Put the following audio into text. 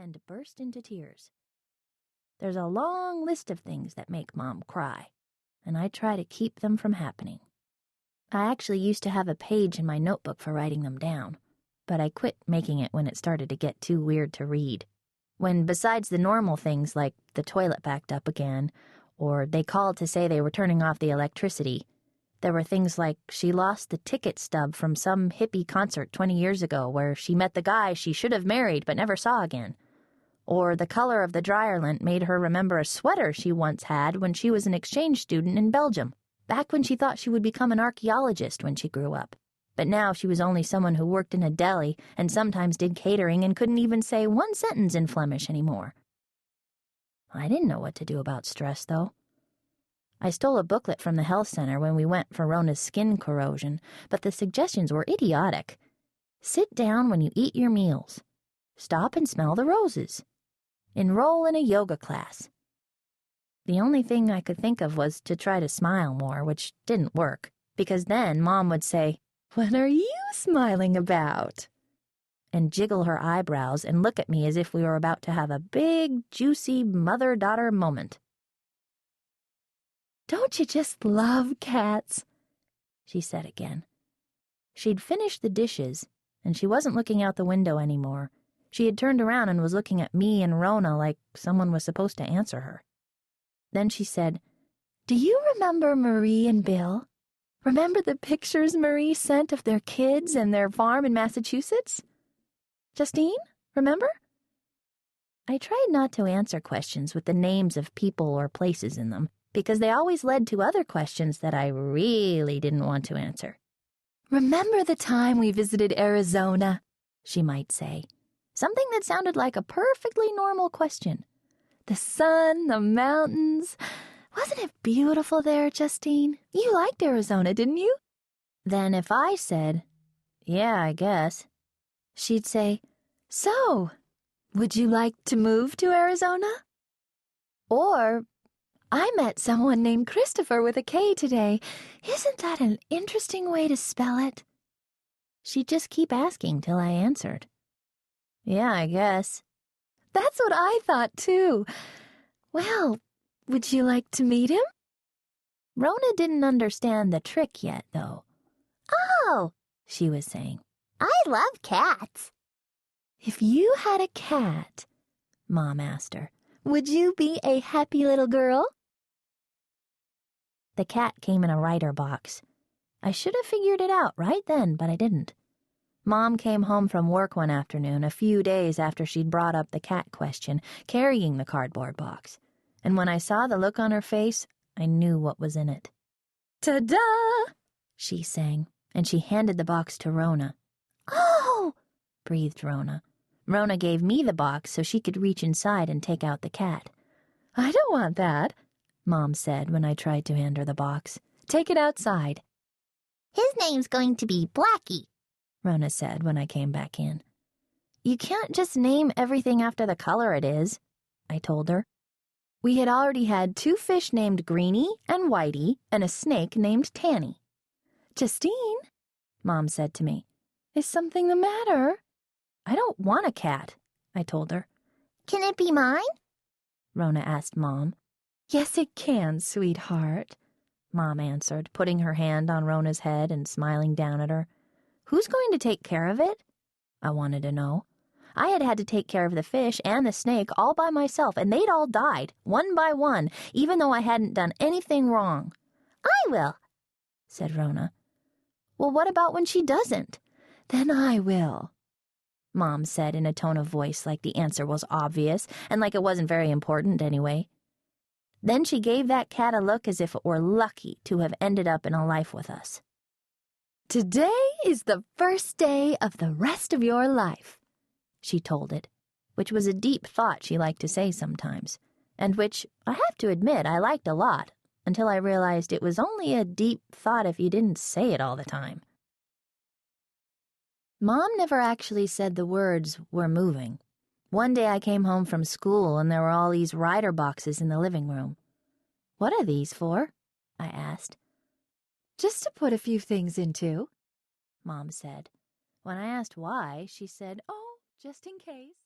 and burst into tears. There's a long list of things that make Mom cry, and I try to keep them from happening. I actually used to have a page in my notebook for writing them down, but I quit making it when it started to get too weird to read. When, besides the normal things like the toilet backed up again, or they called to say they were turning off the electricity, there were things like she lost the ticket stub from some hippie concert 20 years ago where she met the guy she should have married but never saw again. Or the color of the dryer lint made her remember a sweater she once had when she was an exchange student in Belgium, back when she thought she would become an archaeologist when she grew up. But now she was only someone who worked in a deli and sometimes did catering and couldn't even say one sentence in Flemish anymore. I didn't know what to do about stress, though. I stole a booklet from the health center when we went for Rona's skin corrosion, but the suggestions were idiotic. Sit down when you eat your meals. Stop and smell the roses. Enroll in a yoga class. The only thing I could think of was to try to smile more, which didn't work, because then Mom would say, "What are you smiling about?" and jiggle her eyebrows and look at me as if we were about to have a big, juicy mother-daughter moment. "Don't you just love cats?" she said again. She'd finished the dishes, and she wasn't looking out the window anymore. She had turned around and was looking at me and Rona like someone was supposed to answer her. Then she said, "Do you remember Marie and Bill? Remember the pictures Marie sent of their kids and their farm in Massachusetts? Justine, remember?" I tried not to answer questions with the names of people or places in them, because they always led to other questions that I really didn't want to answer. "Remember the time we visited Arizona?" she might say. Something that sounded like a perfectly normal question. "The sun, the mountains. Wasn't it beautiful there, Justine? You liked Arizona, didn't you?" Then if I said, "Yeah, I guess," she'd say, "So, would you like to move to Arizona?" Or, "I met someone named Christopher with a K today. Isn't that an interesting way to spell it?" She'd just keep asking till I answered. "Yeah, I guess." "That's what I thought, too. Well, would you like to meet him?" Rona didn't understand the trick yet, though. "Oh," she was saying, "I love cats." "If you had a cat," Mom asked her, "would you be a happy little girl?" The cat came in a writer box. I should have figured it out right then, but I didn't. Mom came home from work one afternoon, a few days after she'd brought up the cat question, carrying the cardboard box. And when I saw the look on her face, I knew what was in it. "Ta-da!" she sang, and she handed the box to Rona. "Oh!" breathed Rona. Rona gave me the box so she could reach inside and take out the cat. "I don't want that," Mom said when I tried to hand her the box. "Take it outside." "His name's going to be Blackie," Rona said when I came back in. "You can't just name everything after the color it is," I told her. We had already had 2 fish named Greenie and Whitey and a snake named Tanny. "Justine," Mom said to me, "is something the matter?" "I don't want a cat," I told her. "Can it be mine?" Rona asked Mom. "Yes, it can, sweetheart," Mom answered, putting her hand on Rona's head and smiling down at her. "Who's going to take care of it?" I wanted to know. I had had to take care of the fish and the snake all by myself, and they'd all died, one by one, even though I hadn't done anything wrong. "I will," said Rona. "Well, what about when she doesn't?" "Then I will," Mom said in a tone of voice like the answer was obvious, and like it wasn't very important anyway. Then she gave that cat a look as if it were lucky to have ended up in a life with us. "Today is the first day of the rest of your life," she told it, which was a deep thought she liked to say sometimes, and which, I have to admit, I liked a lot, until I realized it was only a deep thought if you didn't say it all the time. Mom never actually said the words, "we're moving." One day I came home from school and there were all these writer boxes in the living room. "What are these for?" I asked. "Just to put a few things into," Mom said. When I asked why, she said, "Oh, just in case."